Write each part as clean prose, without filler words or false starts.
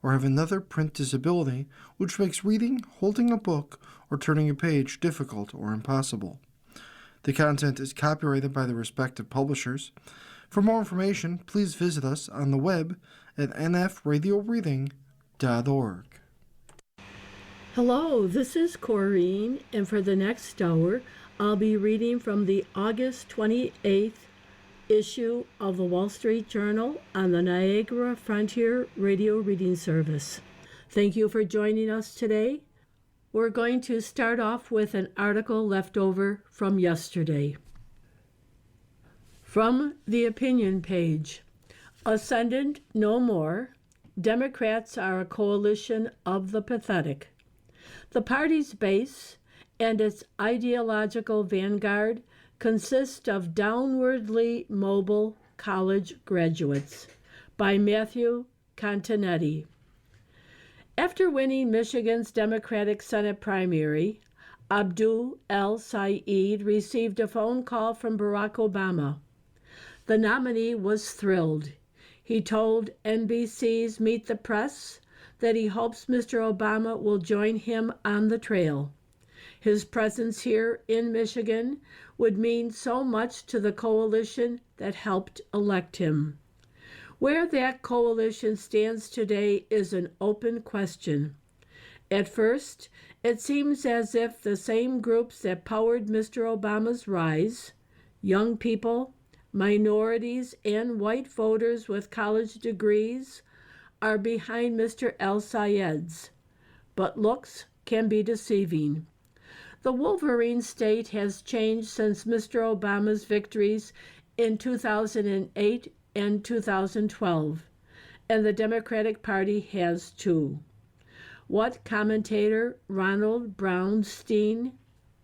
or have another print disability which makes reading, holding a book, or turning a page difficult or impossible. The content is copyrighted by the respective publishers. For more information, please visit us on the web at nfradioreading.org. Hello, this is Corrine, and for the next hour, I'll be reading from the August 28th issue of the Wall Street Journal on the Niagara Frontier Radio Reading Service. Thank you for joining us today. We're going to start off with an article left over from yesterday. From the opinion page, Ascendant no more. Democrats are a coalition of the pathetic. The party's base and its ideological vanguard consist of downwardly mobile college graduates, by Matthew Continetti. After winning Michigan's Democratic Senate primary, Abdul El-Sayed received a phone call from Barack Obama. The nominee was thrilled. He told NBC's Meet the Press that he hopes Mr. Obama will join him on the trail. His presence here in Michigan would mean so much to the coalition that helped elect him. Where that coalition stands today is an open question. At first, it seems as if the same groups that powered Mr. Obama's rise, young people, minorities, and white voters with college degrees, are behind Mr. El-Sayed's. But looks can be deceiving. The Wolverine state has changed since Mr. Obama's victories in 2008 and 2012, and the Democratic Party has too. What commentator Ronald Brownstein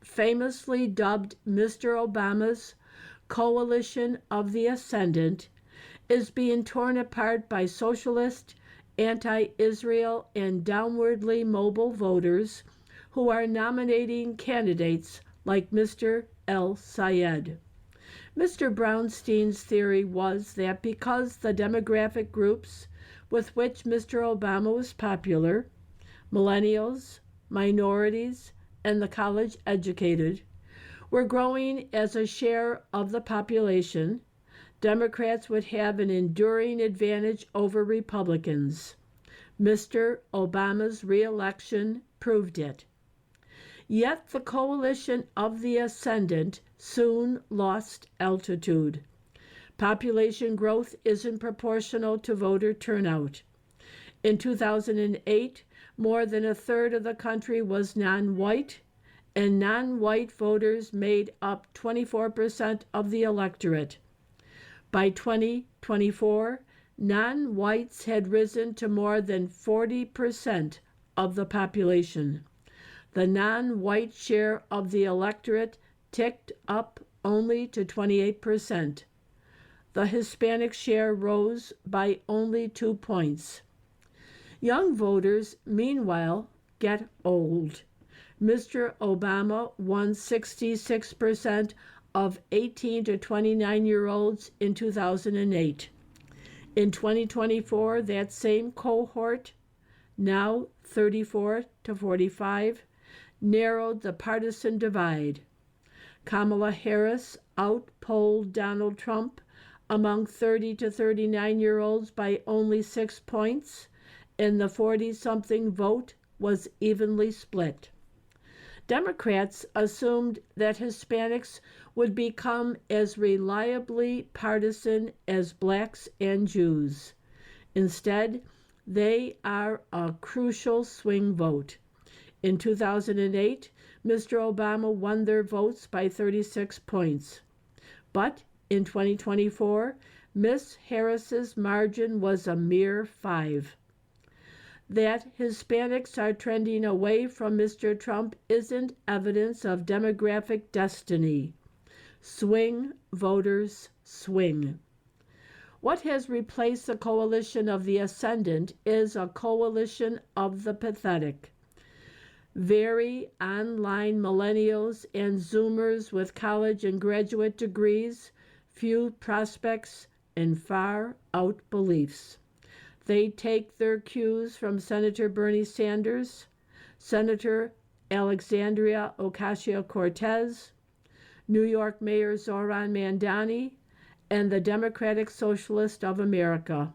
famously dubbed Mr. Obama's coalition of the ascendant is being torn apart by socialist, anti-Israel, and downwardly mobile voters who are nominating candidates like Mr. El-Sayed. Mr. Brownstein's theory was that because the demographic groups with which Mr. Obama was popular, millennials, minorities, and the college educated, were growing as a share of the population, Democrats would have an enduring advantage over Republicans. Mr. Obama's re-election proved it. Yet the coalition of the ascendant soon lost altitude. Population growth isn't proportional to voter turnout. In 2008, more than a third of the country was non-white, and non-white voters made up 24% of the electorate. By 2024, non-whites had risen to more than 40% of the population. The non-white share of the electorate ticked up only to 28%. The Hispanic share rose by only 2 points. Young voters, meanwhile, get old. Mr. Obama won 66% of 18 to 29-year-olds in 2008. In 2024, that same cohort, now 34 to 45, narrowed the partisan divide. Kamala Harris outpolled Donald Trump among 30 to 39-year-olds by only 6 points, and the 40-something vote was evenly split. Democrats assumed that Hispanics would become as reliably partisan as blacks and Jews. Instead, they are a crucial swing vote. In 2008, Mr. Obama won their votes by 36 points. But in 2024, Ms. Harris's margin was a mere 5. That Hispanics are trending away from Mr. Trump isn't evidence of demographic destiny. Swing voters swing. What has replaced the coalition of the ascendant is a coalition of the pathetic. Very online millennials and Zoomers with college and graduate degrees, few prospects, and far out beliefs. They take their cues from Senator Bernie Sanders, Senator Alexandria Ocasio-Cortez, New York Mayor Zoran Mandani, and the Democratic Socialist of America.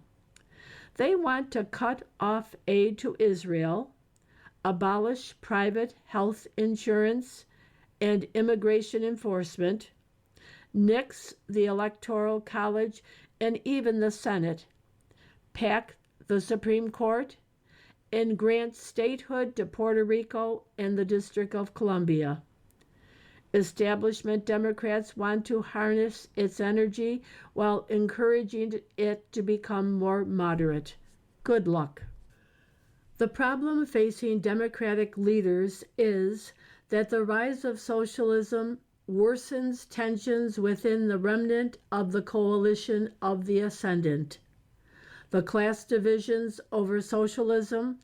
They want to cut off aid to Israel, abolish private health insurance and immigration enforcement, nix the Electoral College and even the Senate, pack the Supreme Court, and grant statehood to Puerto Rico and the District of Columbia. Establishment Democrats want to harness its energy while encouraging it to become more moderate. Good luck. The problem facing Democratic leaders is that the rise of socialism worsens tensions within the remnant of the coalition of the ascendant. The class divisions over socialism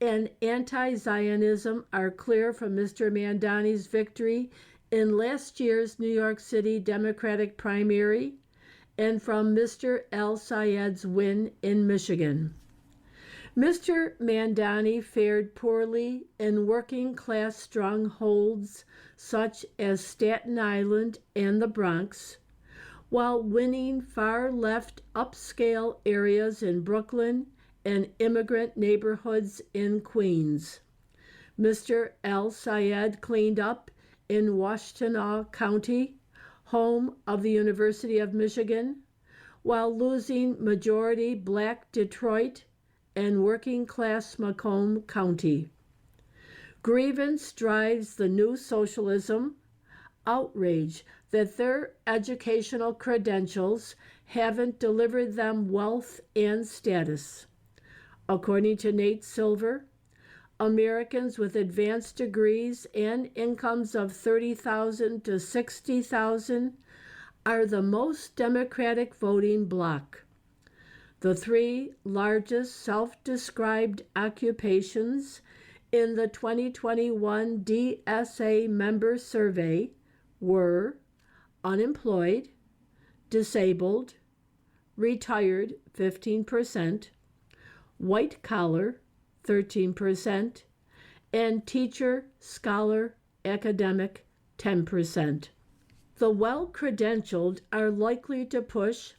and anti-Zionism are clear from Mr. Mandani's victory in last year's New York City Democratic primary and from Mr. El-Sayed's win in Michigan. Mr. Mandani fared poorly in working-class strongholds such as Staten Island and the Bronx, while winning far-left upscale areas in Brooklyn and immigrant neighborhoods in Queens. Mr. El-Sayed cleaned up in Washtenaw County, home of the University of Michigan, while losing majority black Detroit and working-class Macomb County. Grievance drives the new socialism, outrage that their educational credentials haven't delivered them wealth and status. According to Nate Silver, Americans with advanced degrees and incomes of $30,000 to $60,000 are the most Democratic voting bloc. The three largest self-described occupations in the 2021 DSA member survey were unemployed, disabled, retired 15%, white collar 13%, and teacher, scholar, academic 10%. The well-credentialed are likely to push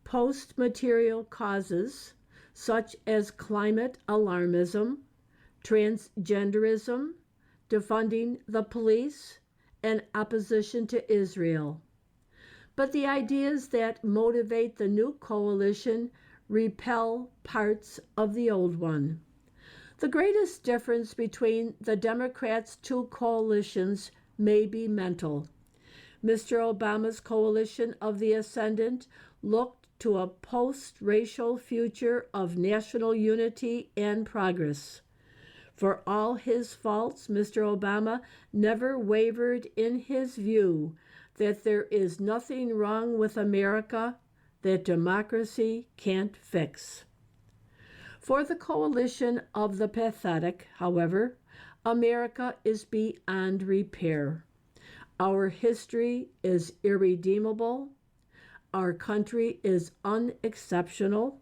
post-material causes such as climate alarmism, transgenderism, defunding the police, and opposition to Israel. But the ideas that motivate the new coalition repel parts of the old one. The greatest difference between the Democrats' two coalitions may be mental. Mr. Obama's coalition of the ascendant looked to a post-racial future of national unity and progress. For all his faults, Mr. Obama never wavered in his view that there is nothing wrong with America that democracy can't fix. For the coalition of the pathetic, however, America is beyond repair. Our history is irredeemable. Our country is unexceptional.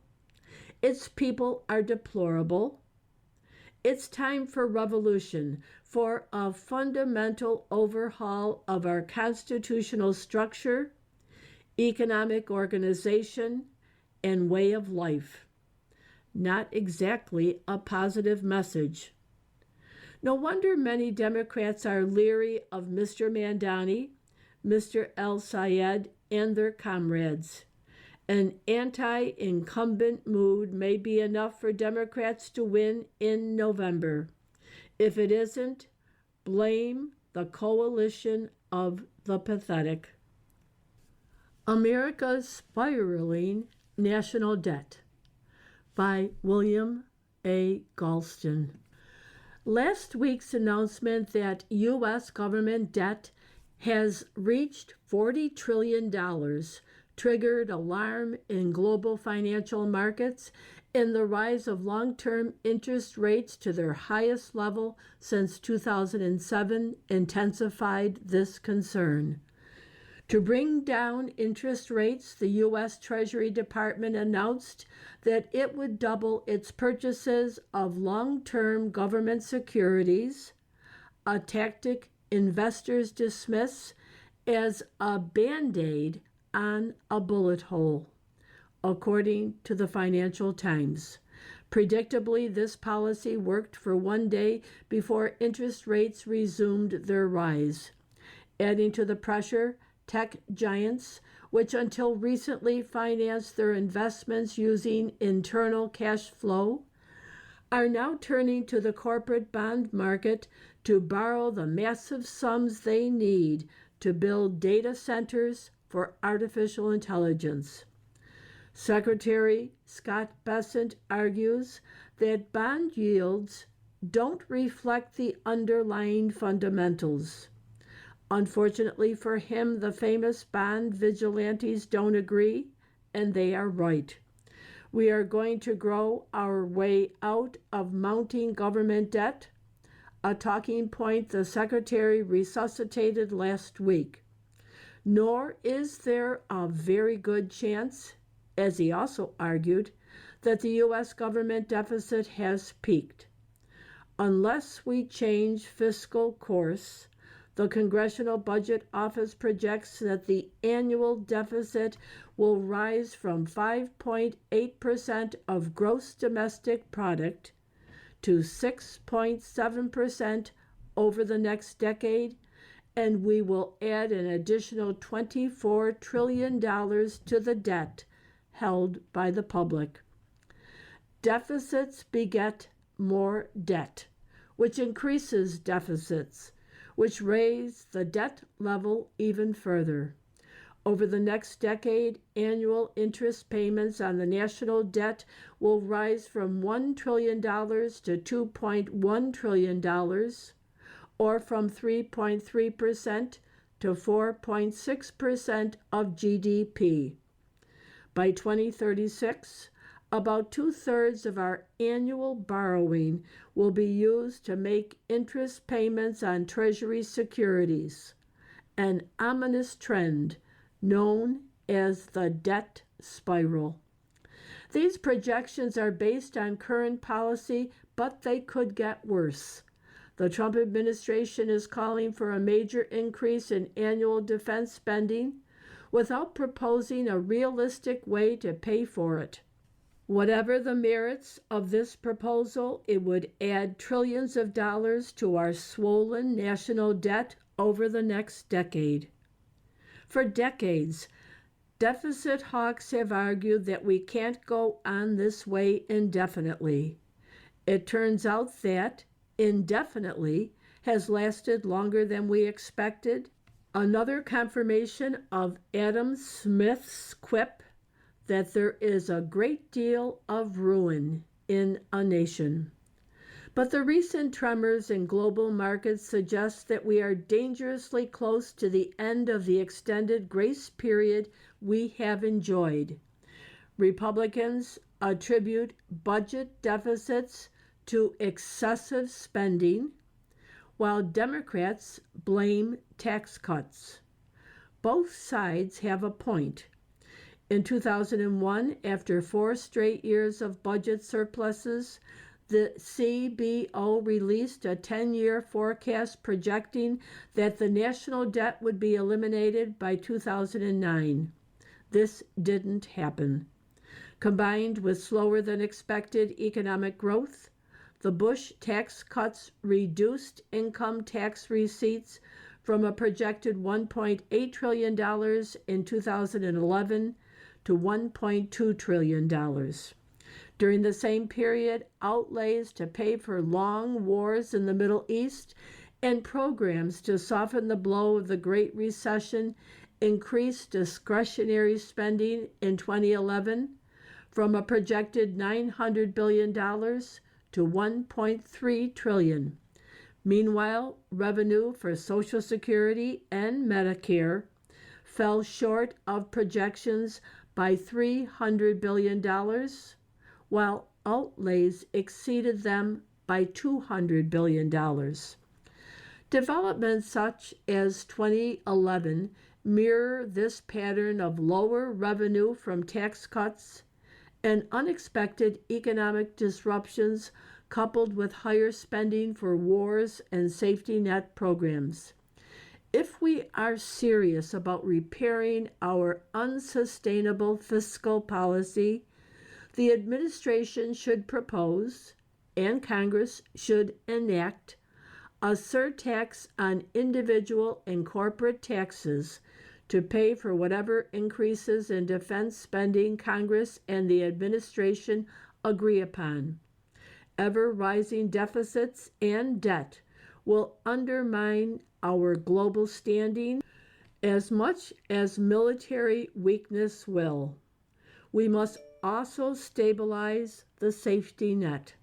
Its people are deplorable. It's time for revolution, for a fundamental overhaul of our constitutional structure, economic organization, and way of life. Not exactly a positive message. No wonder many Democrats are leery of Mr. Mandani, Mr. El-Sayed, and their comrades. An anti-incumbent mood may be enough for Democrats to win in November. If it isn't, blame the coalition of the pathetic. America's Spiraling National Debt by William A. Galston. Last week's announcement that U.S. government debt has reached $40 trillion triggered alarm in global financial markets, and the rise of long-term interest rates to their highest level since 2007 intensified this concern. To bring down interest rates, the U.S. Treasury Department announced that it would double its purchases of long-term government securities, a tactic investors dismiss as a band-aid on a bullet hole, according to the Financial Times. Predictably, this policy worked for one day before interest rates resumed their rise. Adding to the pressure, tech giants, which until recently financed their investments using internal cash flow, are now turning to the corporate bond market to borrow the massive sums they need to build data centers for artificial intelligence. Secretary Scott Bessent argues that bond yields don't reflect the underlying fundamentals. Unfortunately for him, the famous bond vigilantes don't agree, and they are right. We are going to grow our way out of mounting government debt, a talking point the Secretary resuscitated last week. Nor is there a very good chance, as he also argued, that the U.S. government deficit has peaked. Unless we change fiscal course, the Congressional Budget Office projects that the annual deficit will rise from 5.8% of gross domestic product to 6.7% over the next decade, and we will add an additional $24 trillion to the debt held by the public. Deficits beget more debt, which increases deficits, which raise the debt level even further. Over the next decade, annual interest payments on the national debt will rise from $1 trillion to $2.1 trillion, or from 3.3% to 4.6% of GDP. By 2036, about 2/3 of our annual borrowing will be used to make interest payments on Treasury securities, an ominous trend known as the debt spiral. These projections are based on current policy, but they could get worse. The Trump administration is calling for a major increase in annual defense spending without proposing a realistic way to pay for it. Whatever the merits of this proposal, it would add trillions of dollars to our swollen national debt over the next decade. For decades, deficit hawks have argued that we can't go on this way indefinitely. It turns out that indefinitely has lasted longer than we expected. Another confirmation of Adam Smith's quip that there is a great deal of ruin in a nation. But the recent tremors in global markets suggest that we are dangerously close to the end of the extended grace period we have enjoyed. Republicans attribute budget deficits to excessive spending, while Democrats blame tax cuts. Both sides have a point. In 2001, after 4 straight years of budget surpluses, the CBO released a 10-year forecast projecting that the national debt would be eliminated by 2009. This didn't happen. Combined with slower than expected economic growth, the Bush tax cuts reduced income tax receipts from a projected $1.8 trillion in 2011 to $1.2 trillion. During the same period, outlays to pay for long wars in the Middle East and programs to soften the blow of the Great Recession increased discretionary spending in 2011 from a projected $900 billion to $1.3 trillion. Meanwhile, revenue for Social Security and Medicare fell short of projections by $300 billion, while outlays exceeded them by $200 billion. Developments such as 2011 mirror this pattern of lower revenue from tax cuts and unexpected economic disruptions coupled with higher spending for wars and safety net programs. If we are serious about repairing our unsustainable fiscal policy, the administration should propose, and Congress should enact, a surtax on individual and corporate taxes to pay for whatever increases in defense spending Congress and the administration agree upon. Ever rising deficits and debt will undermine our global standing as much as military weakness will. We must also stabilize the safety net.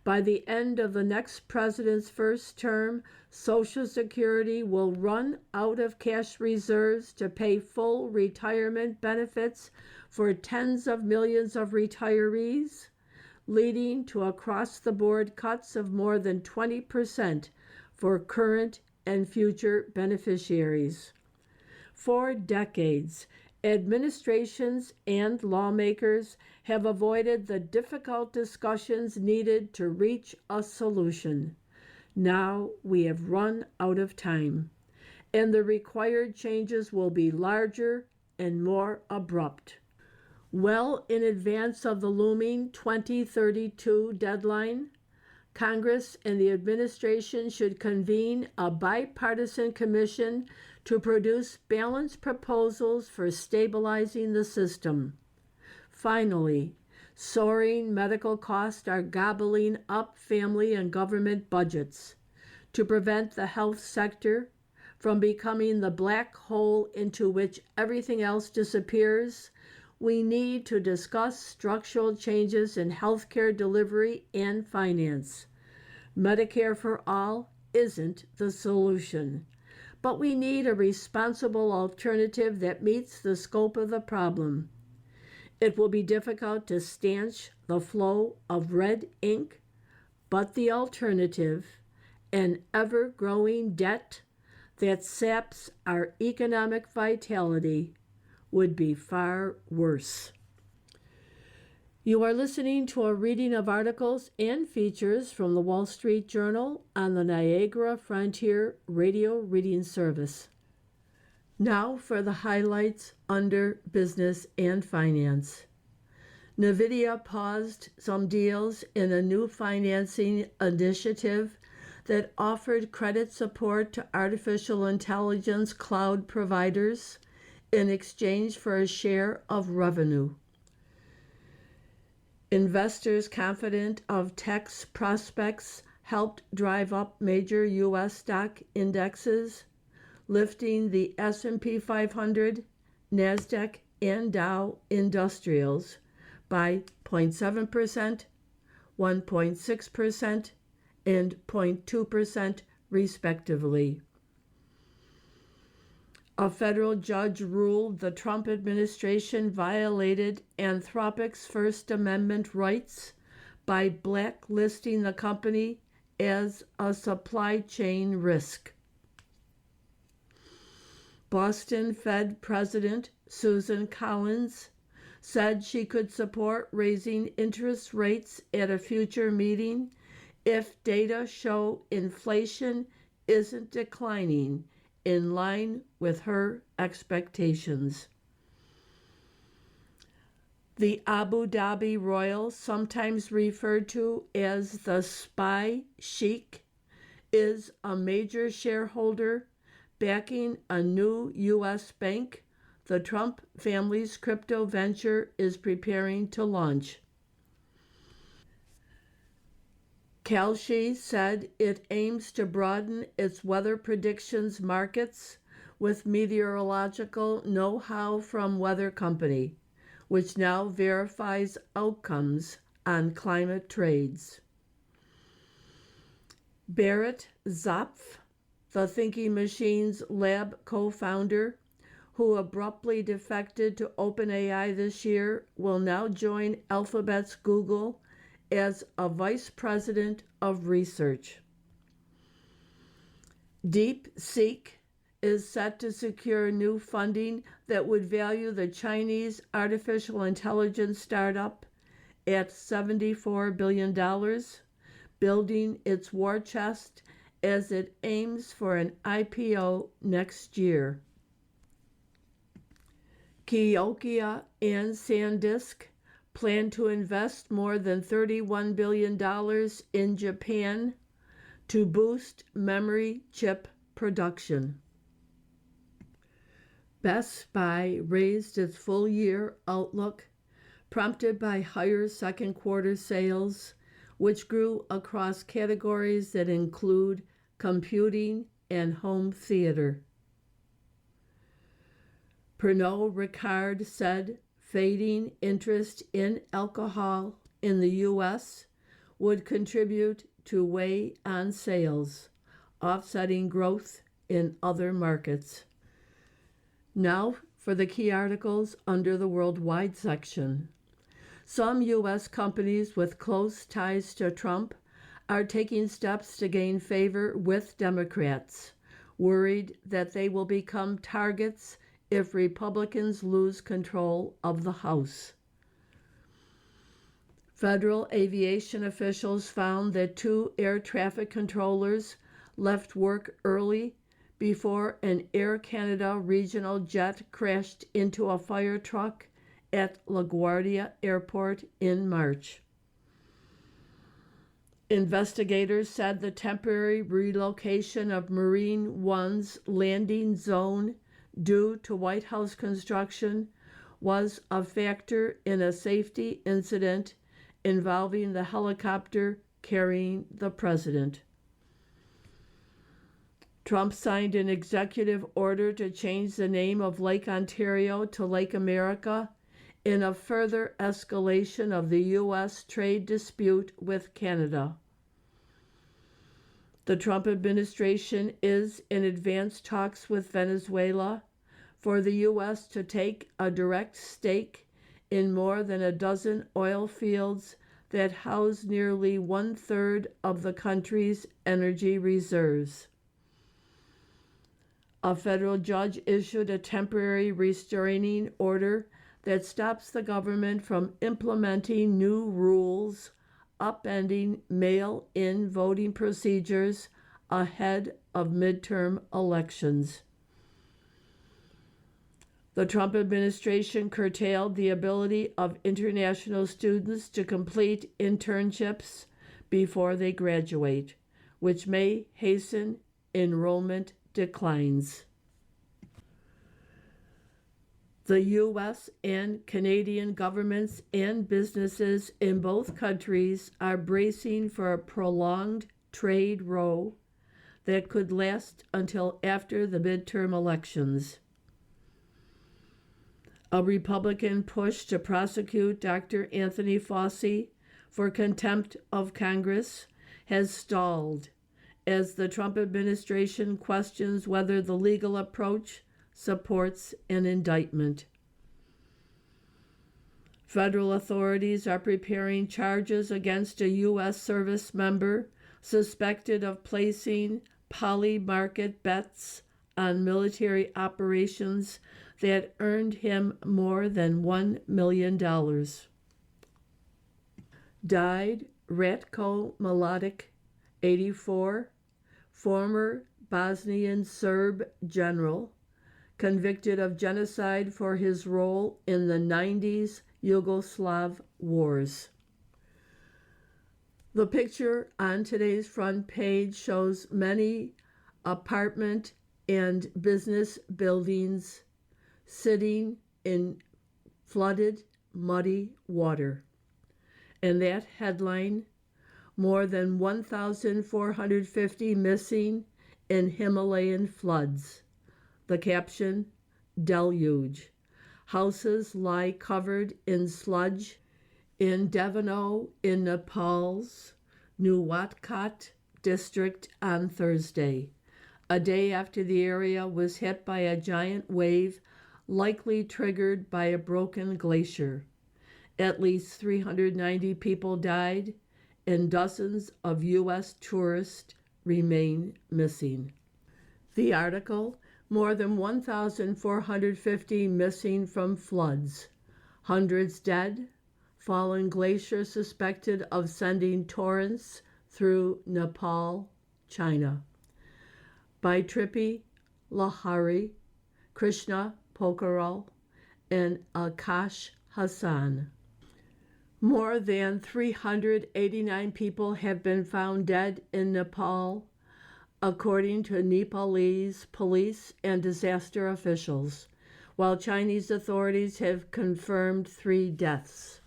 By the end of the next president's first term, Social Security will run out of cash reserves to pay full retirement benefits for tens of millions of retirees, leading to across-the-board cuts of more than 20% for current and future beneficiaries. For decades, administrations and lawmakers have avoided the difficult discussions needed to reach a solution. Now we have run out of time, and the required changes will be larger and more abrupt. Well in advance of the looming 2032 deadline, Congress and the administration should convene a bipartisan commission to produce balanced proposals for stabilizing the system. Finally, soaring medical costs are gobbling up family and government budgets. To prevent the health sector from becoming the black hole into which everything else disappears, we need to discuss structural changes in healthcare delivery and finance. Medicare for all isn't the solution, but we need a responsible alternative that meets the scope of the problem. It will be difficult to stanch the flow of red ink, but the alternative, an ever-growing debt that saps our economic vitality, would be far worse. You are listening to a reading of articles and features from the Wall Street Journal on the Niagara Frontier Radio Reading Service. Now for the highlights under Business and Finance. NVIDIA paused some deals in a new financing initiative that offered credit support to artificial intelligence cloud providers in exchange for a share of revenue. Investors confident of tech's prospects helped drive up major U.S. stock indexes, lifting the S&P 500, NASDAQ, and Dow Industrials by 0.7%, 1.6%, and 0.2% respectively. A federal judge ruled the Trump administration violated Anthropic's First Amendment rights by blacklisting the company as a supply chain risk. Boston Fed President Susan Collins said she could support raising interest rates at a future meeting if data show inflation isn't declining in line with her expectations. The Abu Dhabi Royal, sometimes referred to as the Spy Sheikh, is a major shareholder backing a new U.S. bank the Trump family's crypto venture is preparing to launch. Kalshi said it aims to broaden its weather predictions markets with meteorological know-how from Weather Company, which now verifies outcomes on climate trades. Barrett Zapf, the Thinking Machines Lab co-founder, who abruptly defected to OpenAI this year, will now join Alphabet's Google as a vice president of research. DeepSeek is set to secure new funding that would value the Chinese artificial intelligence startup at $74 billion, building its war chest as it aims for an IPO next year. Nokia and SanDisk plan to invest more than $31 billion in Japan to boost memory chip production. Best Buy raised its full-year outlook, prompted by higher second quarter sales, which grew across categories that include computing and home theater. Pernod Ricard said fading interest in alcohol in the U.S. would contribute to weigh on sales, offsetting growth in other markets. Now for the key articles under the Worldwide section. Some U.S. companies with close ties to Trump are taking steps to gain favor with Democrats, worried that they will become targets if Republicans lose control of the House. Federal aviation officials found that 2 air traffic controllers left work early before an Air Canada regional jet crashed into a fire truck at LaGuardia Airport in March. Investigators said the temporary relocation of Marine One's landing zone due to White House construction was a factor in a safety incident involving the helicopter carrying the president. Trump signed an executive order to change the name of Lake Ontario to Lake America in a further escalation of the U.S. trade dispute with Canada. The Trump administration is in advanced talks with Venezuela for the U.S. to take a direct stake in more than a dozen oil fields that house nearly 1/3 of the country's energy reserves. A federal judge issued a temporary restraining order that stops the government from implementing new rules upending mail-in voting procedures ahead of midterm elections. The Trump administration curtailed the ability of international students to complete internships before they graduate, which may hasten enrollment declines. The U.S. and Canadian governments and businesses in both countries are bracing for a prolonged trade row that could last until after the midterm elections. A Republican push to prosecute Dr. Anthony Fauci for contempt of Congress has stalled as the Trump administration questions whether the legal approach supports an indictment. Federal authorities are preparing charges against a U.S. service member suspected of placing poly-market bets on military operations that earned him more than $1 million. Died Ratko Mladic, 84, former Bosnian Serb general, convicted of genocide for his role in the 90s Yugoslav wars. The picture on today's front page shows many apartment and business buildings sitting in flooded, muddy water. And that headline, more than 1,450 missing in Himalayan floods. The caption, deluge. Houses lie covered in sludge in Devano in Nepal's Nuwatkat district on Thursday, a day after the area was hit by a giant wave likely triggered by a broken glacier. At least 390 people died, and dozens of U.S. tourists remain missing. The article More than 1,450 missing from floods. Hundreds dead. Fallen glacier suspected of sending torrents through Nepal, China. By Trippi Lahari, Krishna Pokharel, and Akash Hassan. More than 389 people have been found dead in Nepal, according to Nepalese police and disaster officials, while Chinese authorities have confirmed 3 deaths.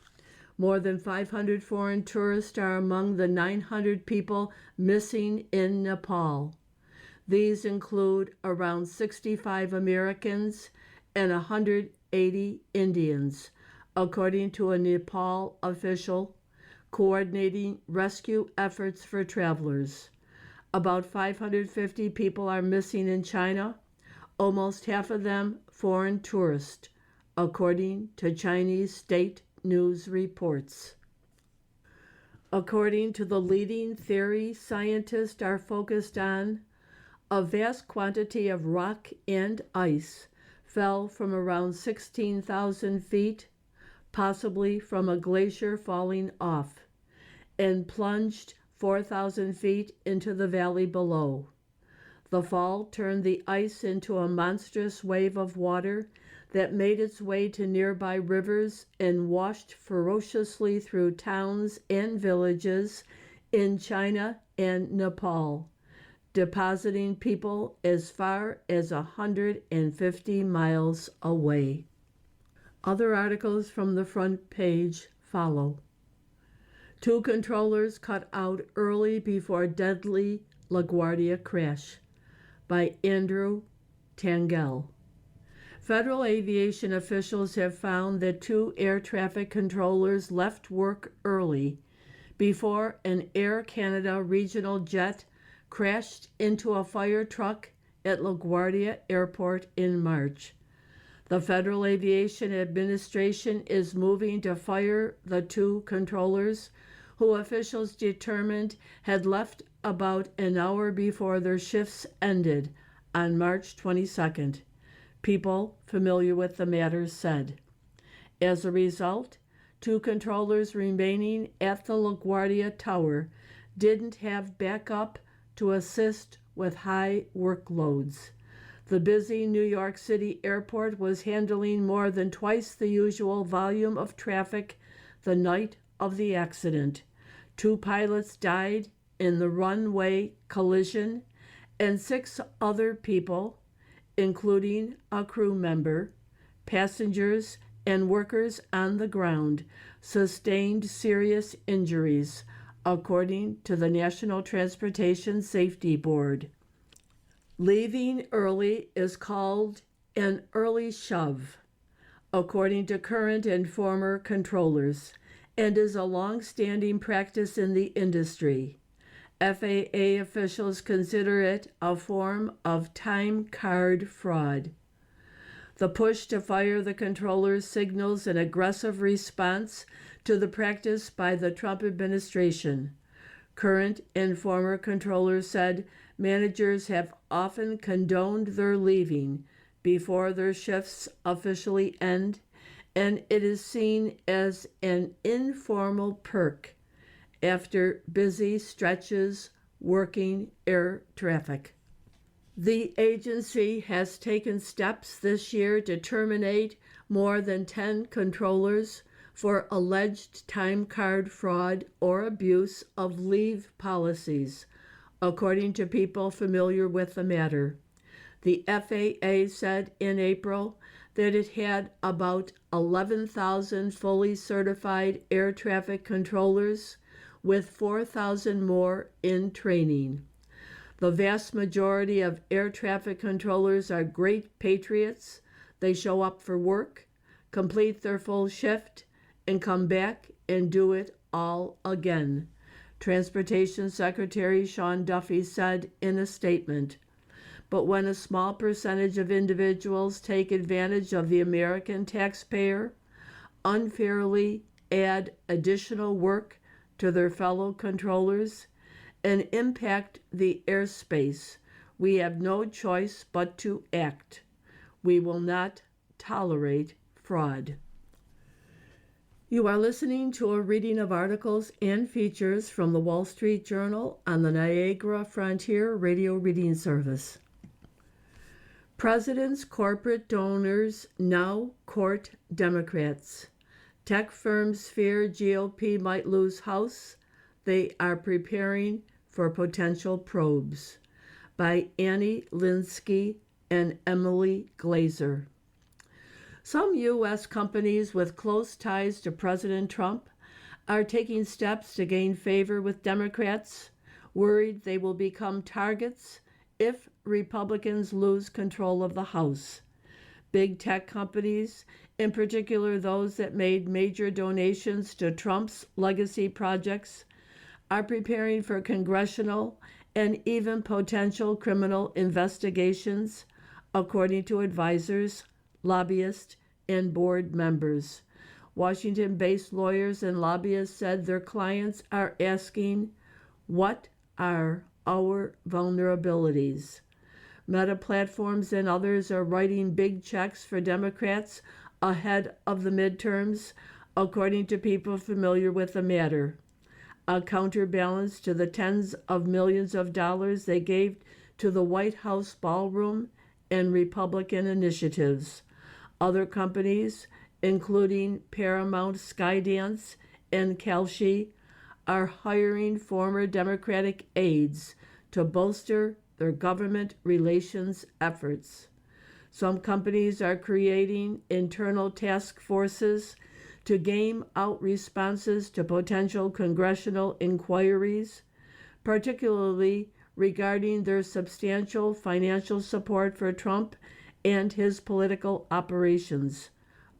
More than 500 foreign tourists are among the 900 people missing in Nepal. These include around 65 Americans and 180 Indians, according to a Nepal official coordinating rescue efforts for travelers. About 550 people are missing in China, almost half of them foreign tourists, according to Chinese state news reports. According to the leading theory scientists are focused on, a vast quantity of rock and ice fell from around 16,000 feet, possibly from a glacier falling off, and plunged 4,000 feet into the valley below. The fall turned the ice into a monstrous wave of water that made its way to nearby rivers and washed ferociously through towns and villages in China and Nepal, depositing people as far as 150 miles away. Other articles from the front page follow. 2 controllers cut out early before deadly LaGuardia crash, by Andrew Tangel. Federal aviation officials have found that 2 air traffic controllers left work early before an Air Canada regional jet crashed into a fire truck at LaGuardia Airport in March. The Federal Aviation Administration is moving to fire the 2 controllers who officials determined had left about an hour before their shifts ended on March 22nd, people familiar with the matter said. As a result, 2 controllers remaining at the LaGuardia Tower didn't have backup to assist with high workloads. The busy New York City airport was handling more than twice the usual volume of traffic the night of the accident. 2 pilots died in the runway collision, and 6 other people, including a crew member, passengers, and workers on the ground, sustained serious injuries, according to the National Transportation Safety Board. Leaving early is called an early shove, according to current and former controllers, and is a long-standing practice in the industry. FAA officials consider it a form of time card fraud. The push to fire the controllers signals an aggressive response to the practice by the Trump administration. Current and former controllers said managers have often condoned their leaving before their shifts officially end, and it is seen as an informal perk after busy stretches working air traffic. The agency has taken steps this year to terminate more than 10 controllers for alleged time card fraud or abuse of leave policies, according to people familiar with the matter. The FAA said in April that it had about 11,000 fully certified air traffic controllers, with 4,000 more in training. The vast majority of air traffic controllers are great patriots. They show up for work, complete their full shift, and come back and do it all again, Transportation Secretary Sean Duffy said in a statement. But when a small percentage of individuals take advantage of the American taxpayer, unfairly add additional work to their fellow controllers, and impact the airspace We have no choice but to act. We will not tolerate fraud. You are listening to a reading of articles and features from the Wall Street Journal on the Niagara Frontier Radio Reading Service. President's corporate donors now court Democrats. Tech firms fear GOP might lose House. They are preparing for potential probes. By Annie Linsky and Emily Glazer. Some U.S. companies with close ties to President Trump are taking steps to gain favor with Democrats, worried they will become targets if Republicans lose control of the House. Big tech companies, in particular those that made major donations to Trump's legacy projects, are preparing for congressional and even potential criminal investigations, according to advisors, lobbyists, and board members. Washington-based lawyers and lobbyists said their clients are asking, what are our vulnerabilities? Meta Platforms and others are writing big checks for Democrats ahead of the midterms, according to people familiar with the matter. A counterbalance to the tens of millions of dollars they gave to the White House ballroom and Republican initiatives. Other companies, including Paramount, Skydance, and Kalshi, are hiring former Democratic aides to bolster their government relations efforts. Some companies are creating internal task forces to game out responses to potential congressional inquiries, particularly regarding their substantial financial support for Trump and his political operations,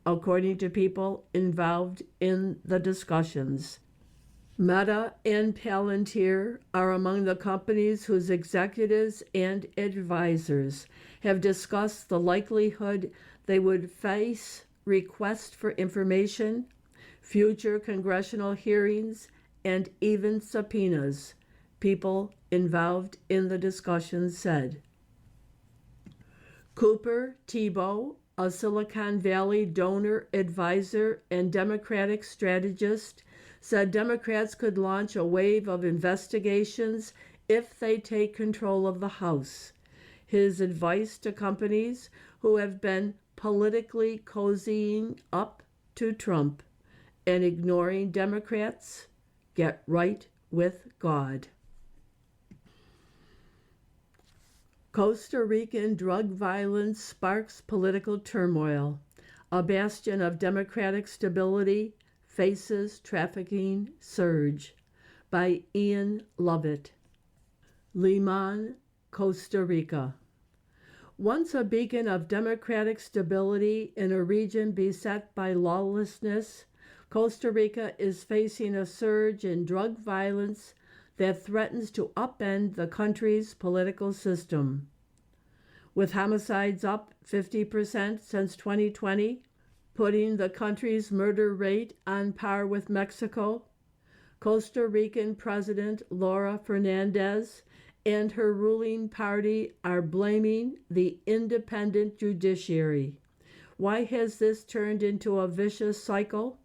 according to people involved in the discussions. Meta and Palantir are among the companies whose executives and advisors have discussed the likelihood they would face requests for information, future congressional hearings, and even subpoenas, people involved in the discussions said. Cooper Thibault, a Silicon Valley donor, advisor, and Democratic strategist, said Democrats could launch a wave of investigations if they take control of the House. His advice to companies who have been politically cozying up to Trump and ignoring Democrats: get right with God. Costa Rican drug violence sparks political turmoil. A bastion of democratic stability faces trafficking surge. By Ian Lovett. Limon, Costa Rica. Once a beacon of democratic stability in a region beset by lawlessness, Costa Rica is facing a surge in drug violence that threatens to upend the country's political system. With homicides up 50% since 2020, putting the country's murder rate on par with Mexico, Costa Rican President Laura Fernandez and her ruling party are blaming the independent judiciary. Why has this turned into a vicious cycle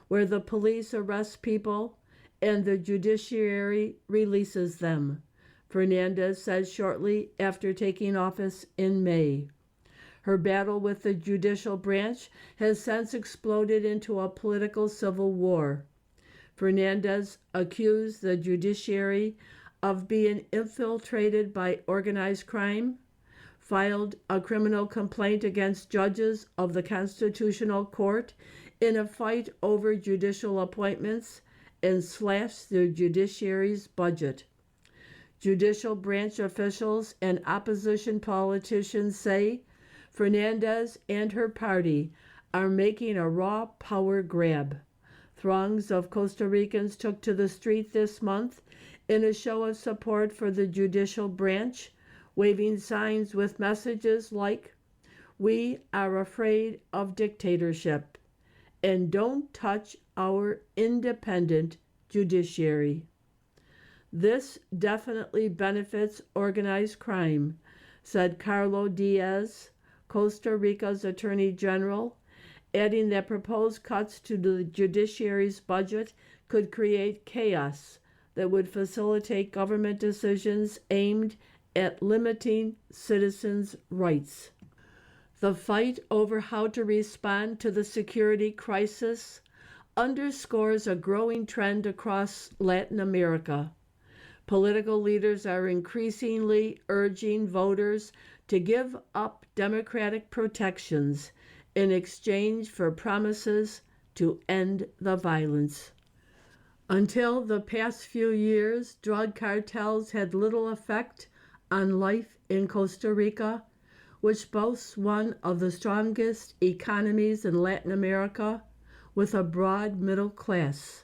where the police arrest people and the judiciary releases them? Fernandez says shortly after taking office in May. Her battle with the judicial branch has since exploded into a political civil war. Fernandez accused the judiciary of being infiltrated by organized crime, filed a criminal complaint against judges of the Constitutional Court in a fight over judicial appointments, and slashed the judiciary's budget. Judicial branch officials and opposition politicians say Fernandez and her party are making a raw power grab. Throngs of Costa Ricans took to the street this month in a show of support for the judicial branch, waving signs with messages like, "We are afraid of dictatorship," and "Don't touch our independent judiciary." This definitely benefits organized crime, said Carlo Diaz, Costa Rica's Attorney General, adding that proposed cuts to the judiciary's budget could create chaos that would facilitate government decisions aimed at limiting citizens' rights. The fight over how to respond to the security crisis underscores a growing trend across Latin America. Political leaders are increasingly urging voters to give up democratic protections in exchange for promises to end the violence. Until the past few years, drug cartels had little effect on life in Costa Rica, which boasts one of the strongest economies in Latin America with a broad middle class.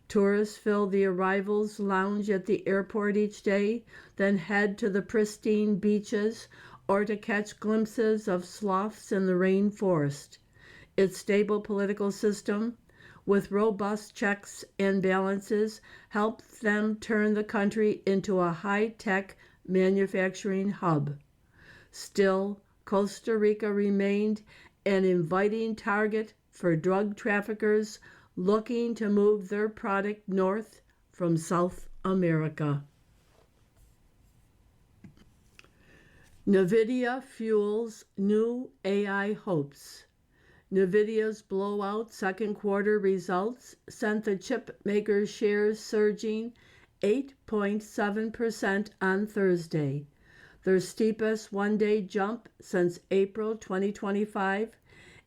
Tourists fill the arrivals lounge at the airport each day, then head to the pristine beaches or to catch glimpses of sloths in the rainforest. Its stable political system, with robust checks and balances, helps them turn the country into a high-tech manufacturing hub. Still, Costa Rica remained an inviting target for drug traffickers looking to move their product north from South America. NVIDIA fuels new AI hopes. NVIDIA's blowout second quarter results sent the chip maker's shares surging 8.7% on Thursday, their steepest one-day jump since April 2025,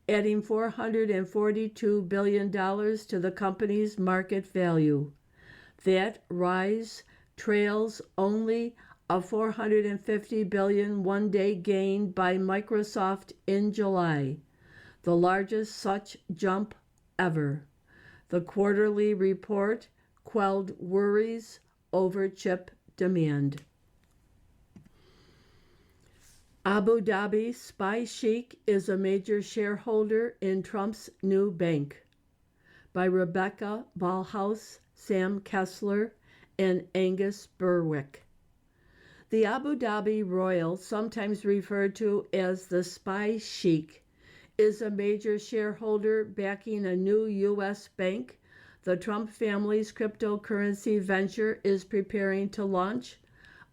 adding $442 billion to the company's market value. That rise trails only a $450 billion one-day gain by Microsoft in July, the largest such jump ever. The quarterly report quelled worries over chip demand. Abu Dhabi spy sheik is a major shareholder in Trump's new bank, by Rebecca Ballhaus, Sam Kessler, and Angus Berwick. The Abu Dhabi royal, sometimes referred to as the spy sheik, is a major shareholder backing a new U.S. bank the Trump family's cryptocurrency venture is preparing to launch,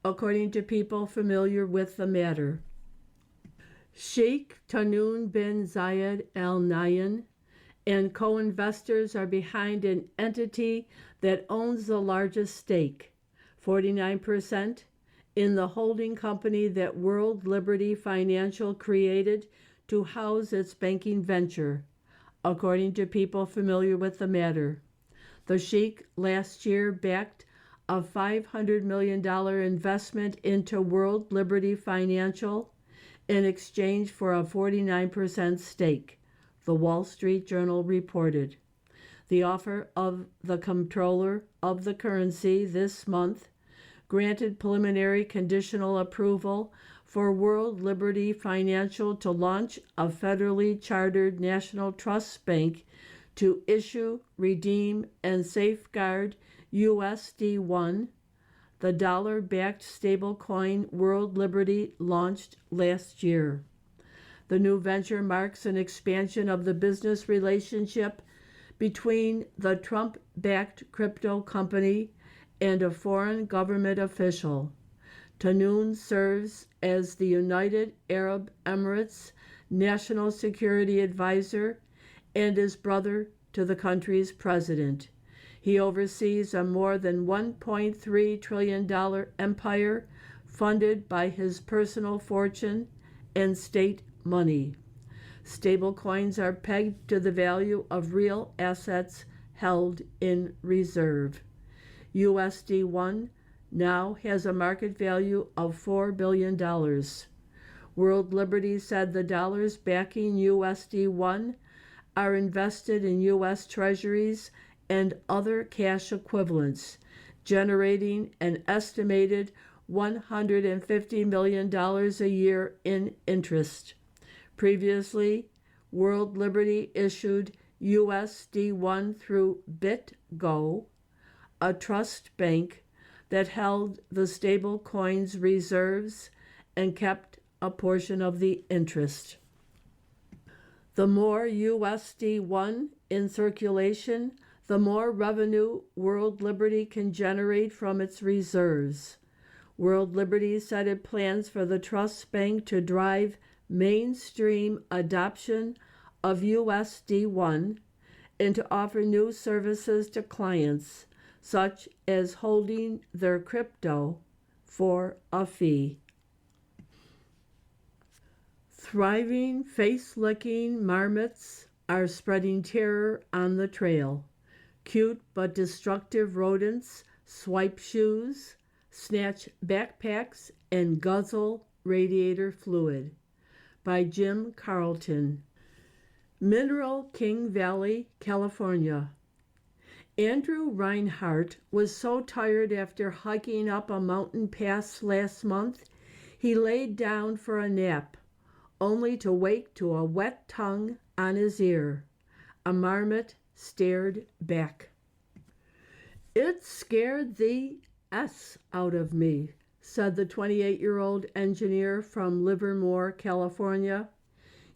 according to people familiar with the matter. Sheikh Tahnoon bin Zayed Al Nahyan and co-investors are behind an entity that owns the largest stake, 49%, in the holding company that World Liberty Financial created to house its banking venture, according to people familiar with the matter. The Sheikh last year backed a $500 million investment into World Liberty Financial in exchange for a 49% stake, the Wall Street Journal reported. The offer of the comptroller of the currency this month granted preliminary conditional approval for World Liberty Financial to launch a federally chartered national trust bank to issue, redeem, and safeguard USD1, the dollar-backed stablecoin World Liberty launched last year. The new venture marks an expansion of the business relationship between the Trump-backed crypto company and a foreign government official. Tahnoon serves as the United Arab Emirates National Security Advisor and is brother to the country's president. He oversees a more than $1.3 trillion empire funded by his personal fortune and state money. Stablecoins are pegged to the value of real assets held in reserve. USD1 now has a market value of $4 billion. World Liberty said the dollars backing USD1 are invested in U.S. Treasuries and other cash equivalents, generating an estimated $150 million a year in interest. Previously, World Liberty issued USD1 through BitGo, a trust bank that held the stablecoin's reserves and kept a portion of the interest. The more USD1 in circulation, the more revenue World Liberty can generate from its reserves. World Liberty said it plans for the trust bank to drive mainstream adoption of USD1 and to offer new services to clients, such as holding their crypto for a fee. Thriving, face-licking marmots are spreading terror on the trail. Cute but destructive rodents swipe shoes, snatch backpacks, and guzzle radiator fluid. By Jim Carlton. Mineral King Valley, California. Andrew Reinhardt was so tired after hiking up a mountain pass last month, he laid down for a nap, only to wake to a wet tongue on his ear. A marmot stared back. "It scared the S out of me," said the 28-year-old engineer from Livermore, California.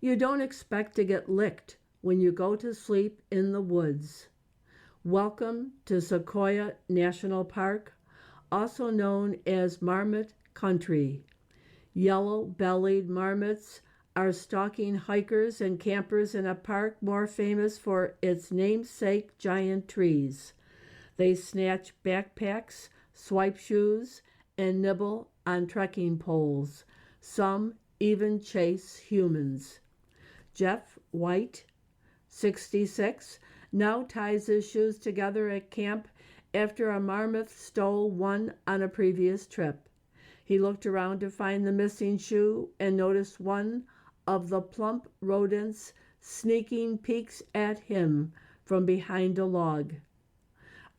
"You don't expect to get licked when you go to sleep in the woods." Welcome to Sequoia National Park, also known as Marmot Country. Yellow-bellied marmots are stalking hikers and campers in a park more famous for its namesake giant trees. They snatch backpacks, swipe shoes, and nibble on trekking poles. Some even chase humans. Jeff White, 66, now ties his shoes together at camp after a marmot stole one on a previous trip. He looked around to find the missing shoe and noticed one of the plump rodents sneaking peeks at him from behind a log.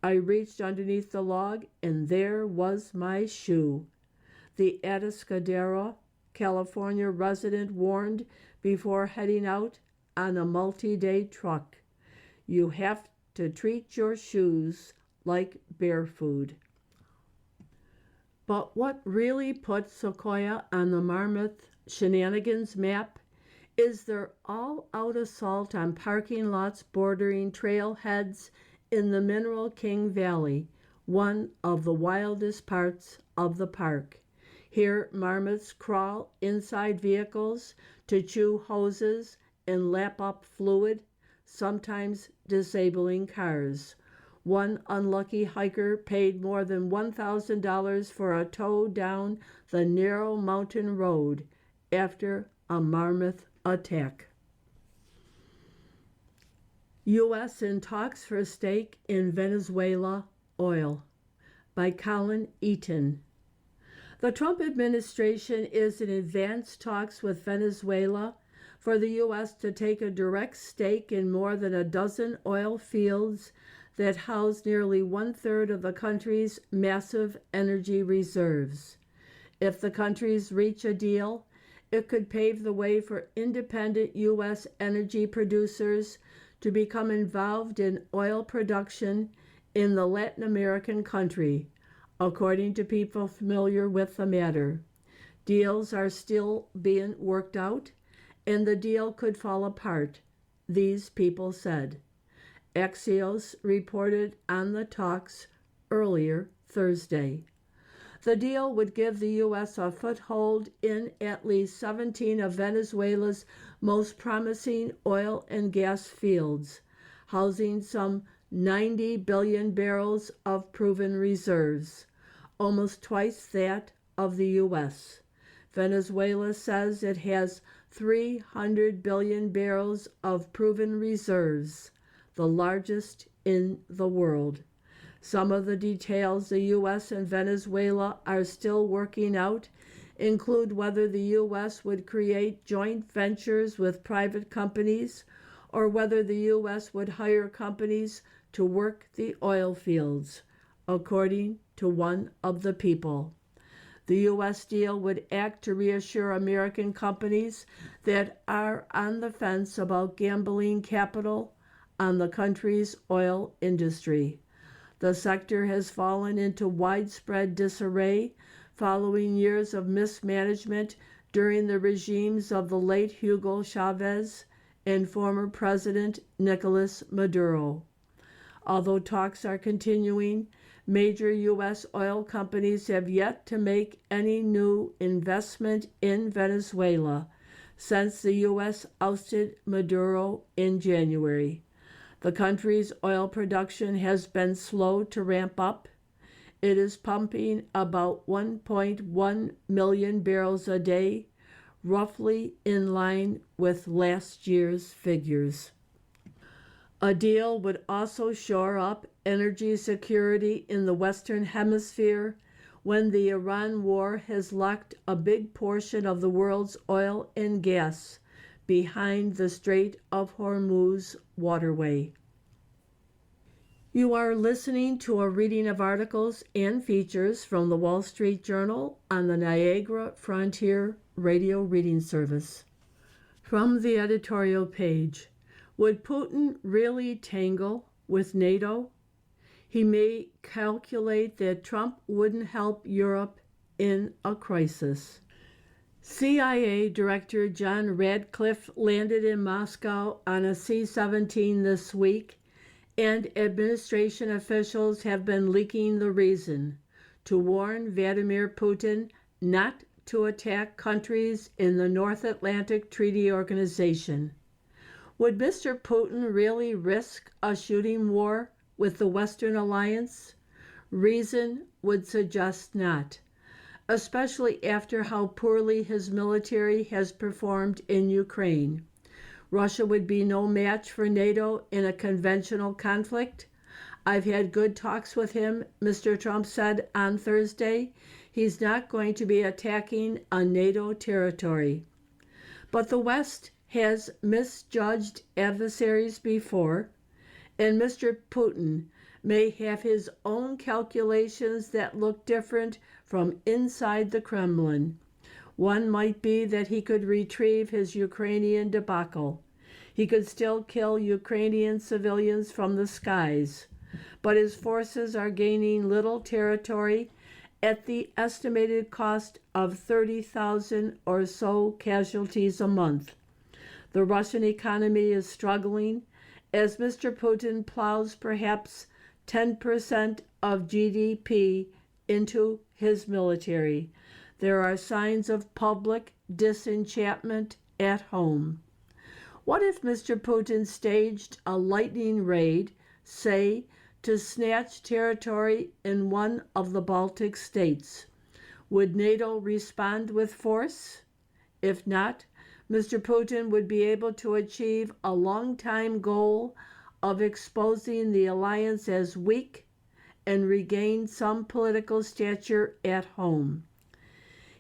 I reached underneath the log, and there was my shoe, the Atascadero, California resident warned before heading out on a multi-day truck. You have to treat your shoes like bear food. But what really put Sequoia on the Marmot shenanigans map is their all-out assault on parking lots bordering trailheads in the Mineral King Valley, one of the wildest parts of the park. Here, marmots crawl inside vehicles to chew hoses and lap up fluid, sometimes disabling cars. One unlucky hiker paid more than $1,000 for a tow down the narrow mountain road after a marmot attack. U.S. in talks for stake in Venezuela oil. By Colin Eaton. The Trump administration is in advanced talks with Venezuela for the U.S. to take a direct stake in more than a dozen oil fields that house nearly one-third of the country's massive energy reserves. If the countries reach a deal, it could pave the way for independent U.S. energy producers to become involved in oil production in the Latin American country, according to people familiar with the matter. Deals are still being worked out, and the deal could fall apart, these people said. Axios reported on the talks earlier Thursday. The deal would give the U.S. a foothold in at least 17 of Venezuela's most promising oil and gas fields, housing some 90 billion barrels of proven reserves, almost twice that of the U.S. Venezuela says it has 300 billion barrels of proven reserves, the largest in the world. Some of the details the U.S. and Venezuela are still working out include whether the U.S. would create joint ventures with private companies or whether the U.S. would hire companies to work the oil fields, according to one of the people. The U.S. deal would act to reassure American companies that are on the fence about gambling capital on the country's oil industry. The sector has fallen into widespread disarray following years of mismanagement during the regimes of the late Hugo Chavez and former President Nicolas Maduro. Although talks are continuing, major U.S. oil companies have yet to make any new investment in Venezuela since the U.S. ousted Maduro in January. The country's oil production has been slow to ramp up. It is pumping about 1.1 million barrels a day, roughly in line with last year's figures. A deal would also shore up energy security in the Western Hemisphere when the Iran war has locked a big portion of the world's oil and gas behind the Strait of Hormuz waterway. You are listening to a reading of articles and features from the Wall Street Journal on the Niagara Frontier Radio Reading Service. From the editorial page, would Putin really tangle with NATO? He may calculate that Trump wouldn't help Europe in a crisis. CIA Director John Radcliffe landed in Moscow on a C-17 this week, and administration officials have been leaking the reason to warn Vladimir Putin not to attack countries in the North Atlantic Treaty Organization. Would Mr. Putin really risk a shooting war with the Western Alliance? Reason would suggest not, especially after how poorly his military has performed in Ukraine. Russia would be no match for NATO in a conventional conflict. I've had good talks with him, Mr. Trump said on Thursday. He's not going to be attacking a NATO territory. But the West has misjudged adversaries before, and Mr. Putin may have his own calculations that look different from inside the Kremlin. One might be that he could retrieve his Ukrainian debacle. He could still kill Ukrainian civilians from the skies, but his forces are gaining little territory at the estimated cost of 30,000 or so casualties a month. The Russian economy is struggling as Mr. Putin plows perhaps 10% of GDP into his military. There are signs of public disenchantment at home. What if Mr. Putin staged a lightning raid, say, to snatch territory in one of the Baltic states? Would NATO respond with force? If not, Mr. Putin would be able to achieve a long-time goal of exposing the alliance as weak and regain some political stature at home.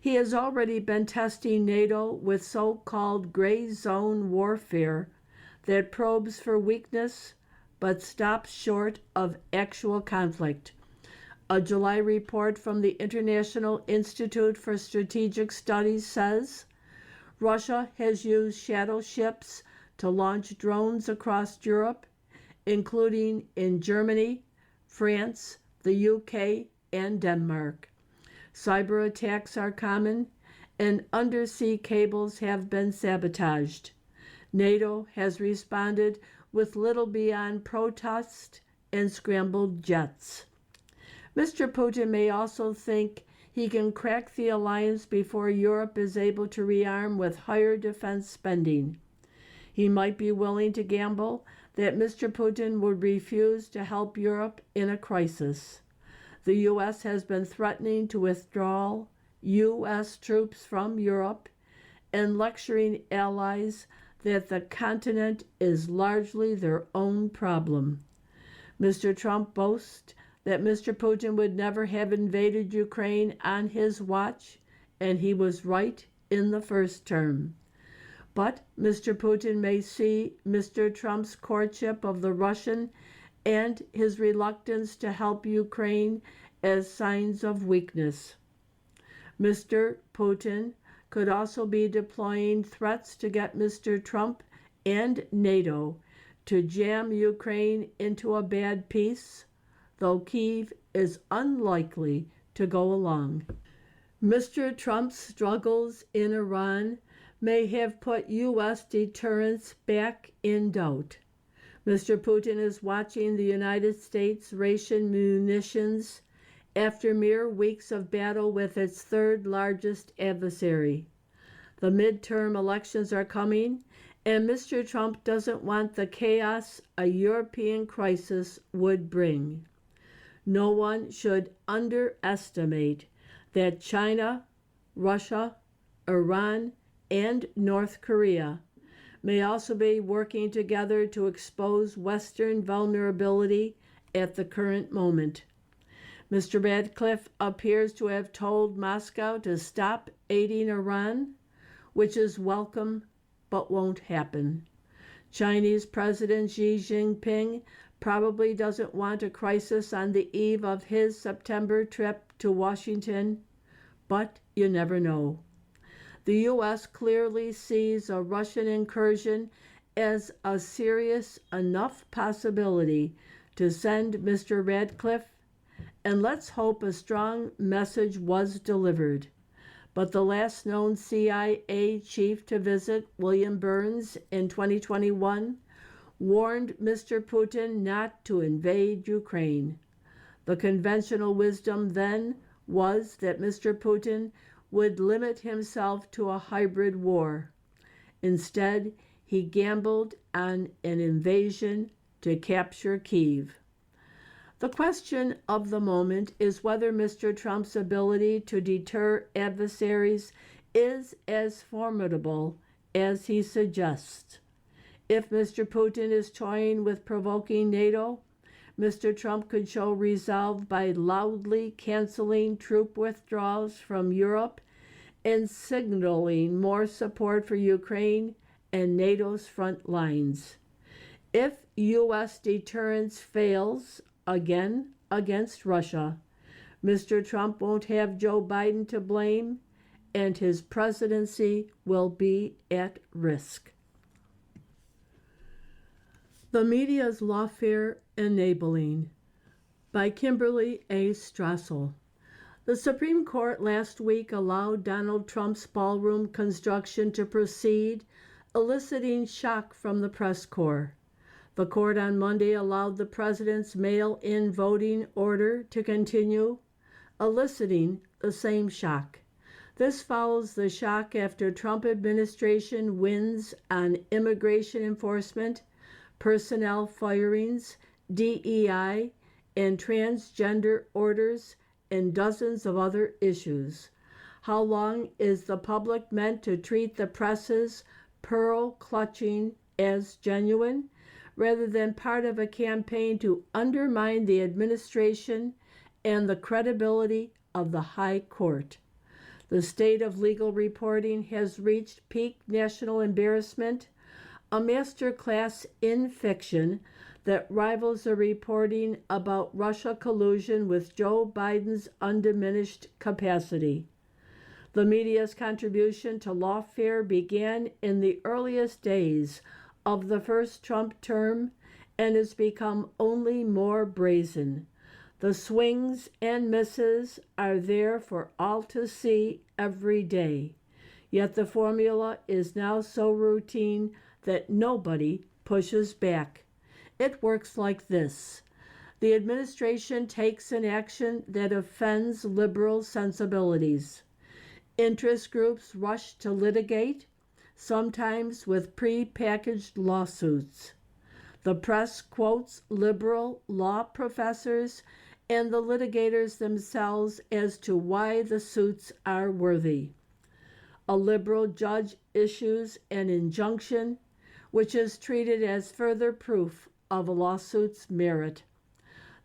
He has already been testing NATO with so-called gray zone warfare that probes for weakness but stops short of actual conflict. A July report from the International Institute for Strategic Studies says Russia has used shadow ships to launch drones across Europe, including in Germany, France, the UK, and Denmark. Cyber attacks are common, and undersea cables have been sabotaged. NATO has responded with little beyond protest and scrambled jets. Mr. Putin may also think he can crack the alliance before Europe is able to rearm with higher defense spending. He might be willing to gamble that Mr. Putin would refuse to help Europe in a crisis. The U.S. has been threatening to withdraw U.S. troops from Europe and lecturing allies that the continent is largely their own problem. Mr. Trump boasts that Mr. Putin would never have invaded Ukraine on his watch, and he was right in the first term. But Mr. Putin may see Mr. Trump's courtship of the Russian and his reluctance to help Ukraine as signs of weakness. Mr. Putin could also be deploying threats to get Mr. Trump and NATO to jam Ukraine into a bad peace, though Kyiv is unlikely to go along. Mr. Trump's struggles in Iran may have put U.S. deterrence back in doubt. Mr. Putin is watching the United States ration munitions after mere weeks of battle with its third largest adversary. The midterm elections are coming, and Mr. Trump doesn't want the chaos a European crisis would bring. No one should underestimate that China, Russia, Iran, and North Korea may also be working together to expose Western vulnerability at the current moment. Mr. Radcliffe appears to have told Moscow to stop aiding Iran, which is welcome but won't happen. Chinese President Xi Jinping probably doesn't want a crisis on the eve of his September trip to Washington, but you never know. The U.S. clearly sees a Russian incursion as a serious enough possibility to send Mr. Radcliffe, and let's hope a strong message was delivered. But the last known CIA chief to visit, William Burns, in 2021, warned Mr. Putin not to invade Ukraine. The conventional wisdom then was that Mr. Putin would limit himself to a hybrid war. Instead, he gambled on an invasion to capture Kyiv. The question of the moment is whether Mr. Trump's ability to deter adversaries is as formidable as he suggests. If Mr. Putin is toying with provoking NATO, Mr. Trump could show resolve by loudly canceling troop withdrawals from Europe and signaling more support for Ukraine and NATO's front lines. If U.S. deterrence fails again against Russia, Mr. Trump won't have Joe Biden to blame, and his presidency will be at risk. The Media's Lawfare Enabling by Kimberly A. Strassel. The Supreme Court last week allowed Donald Trump's ballroom construction to proceed, eliciting shock from the press corps. The court on Monday allowed the president's mail-in voting order to continue, eliciting the same shock. This follows the shock after Trump administration wins on immigration enforcement, personnel firings, DEI, and transgender orders, and dozens of other issues. How long is the public meant to treat the press's pearl clutching as genuine, rather than part of a campaign to undermine the administration and the credibility of the High Court? The state of legal reporting has reached peak national embarrassment, a master class in fiction that rivals the reporting about Russia collusion with Joe Biden's undiminished capacity. The media's contribution to lawfare began in the earliest days of the first Trump term and has become only more brazen. The swings and misses are there for all to see every day. Yet the formula is now so routine that nobody pushes back. It works like this. The administration takes an action that offends liberal sensibilities. Interest groups rush to litigate, sometimes with pre-packaged lawsuits. The press quotes liberal law professors and the litigators themselves as to why the suits are worthy. A liberal judge issues an injunction, which is treated as further proof of a lawsuit's merit.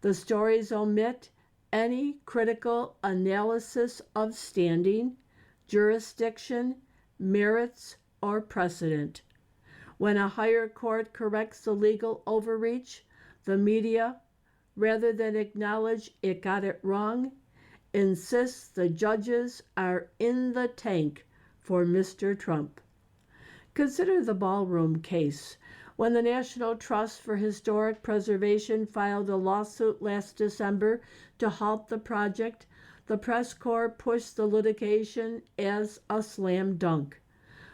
The stories omit any critical analysis of standing, jurisdiction, merits, or precedent. When a higher court corrects the legal overreach, the media, rather than acknowledge it got it wrong, insists the judges are in the tank for Mr. Trump. Consider the ballroom case. When the National Trust for Historic Preservation filed a lawsuit last December to halt the project, The press corps pushed the litigation as a slam dunk.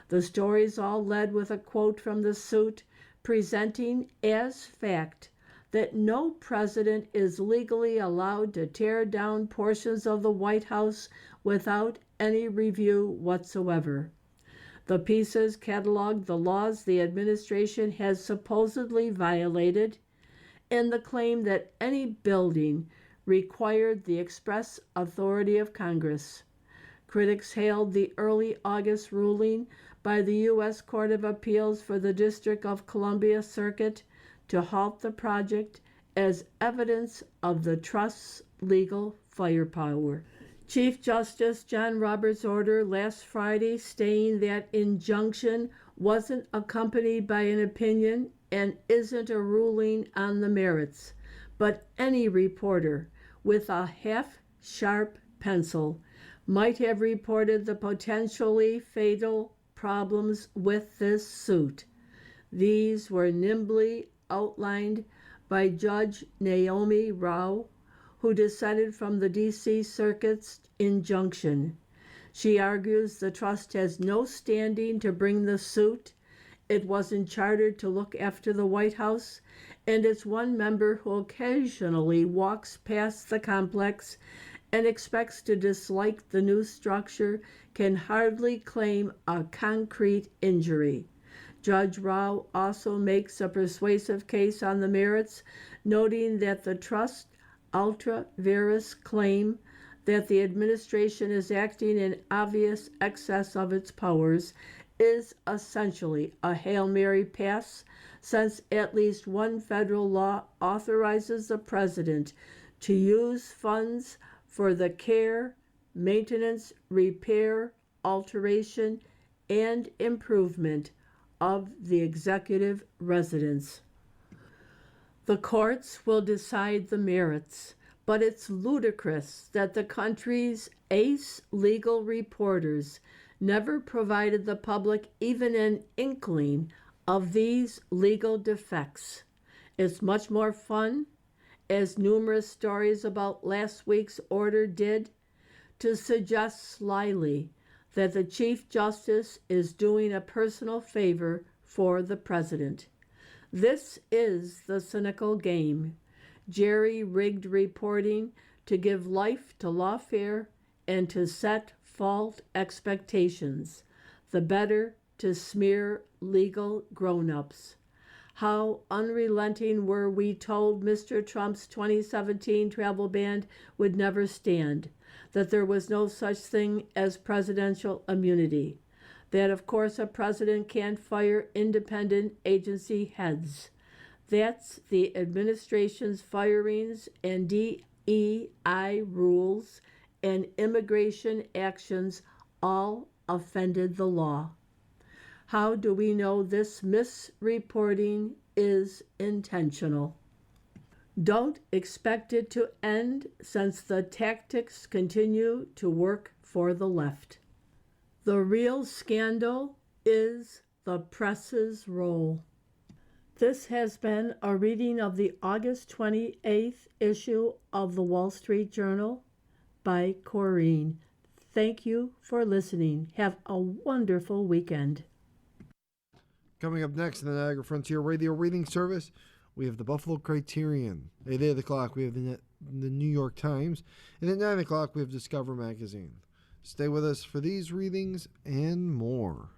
The stories all led with a quote from the suit presenting as fact that no president is legally allowed to tear down portions of the White House without any review whatsoever. The pieces cataloged the laws the administration has supposedly violated and the claim that any building required the express authority of Congress. Critics hailed the early August ruling by the U.S. Court of Appeals for the District of Columbia Circuit to halt the project as evidence of the trust's legal firepower. Chief Justice John Roberts' order last Friday stating that injunction wasn't accompanied by an opinion and isn't a ruling on the merits, but any reporter with a half-sharp pencil might have reported the potentially fatal problems with this suit. These were nimbly outlined by Judge Naomi Rao, who dissented from the D.C. Circuit's injunction. She argues the trust has no standing to bring the suit. It wasn't chartered to look after the White House, and its one member who occasionally walks past the complex and expects to dislike the new structure can hardly claim a concrete injury. Judge Rao also makes a persuasive case on the merits, noting that the trust ultra vires claim that the administration is acting in obvious excess of its powers is essentially a Hail Mary pass, since at least one federal law authorizes the president to use funds for the care, maintenance, repair, alteration, and improvement of the executive residence. The courts will decide the merits, but it's ludicrous that the country's ace legal reporters never provided the public even an inkling of these legal defects. It's much more fun, as numerous stories about last week's order did, to suggest slyly that the Chief Justice is doing a personal favor for the president. This is the cynical game, jerry-rigged reporting to give life to lawfare and to set false expectations, the better to smear legal grown-ups. How unrelenting were we told Mr. Trump's 2017 travel ban would never stand, that there was no such thing as presidential immunity, that of course a president can't fire independent agency heads. That's the administration's firings and DEI rules and immigration actions all offended the law. How do we know this misreporting is intentional? Don't expect it to end, since the tactics continue to work for the left. The real scandal is the press's role. This has been a reading of the August 28th issue of the Wall Street Journal by Corrine. Thank you for listening. Have a wonderful weekend. Coming up next in the Niagara Frontier Radio Reading Service, we have the Buffalo Criterion. At 8 o'clock, we have the New York Times. And at 9 o'clock, we have Discover Magazine. Stay with us for these readings and more.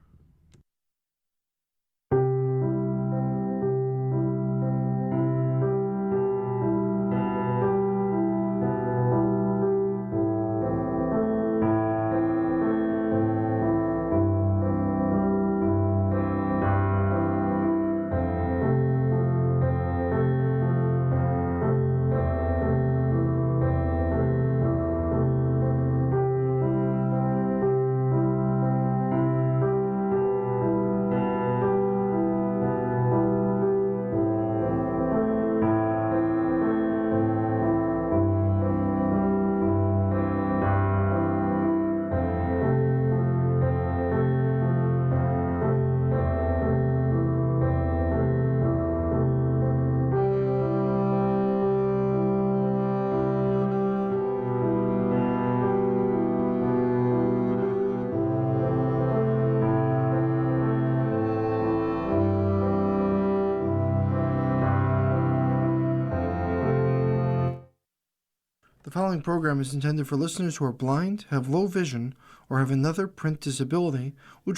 following program is intended for listeners who are blind, have low vision, or have another print disability, which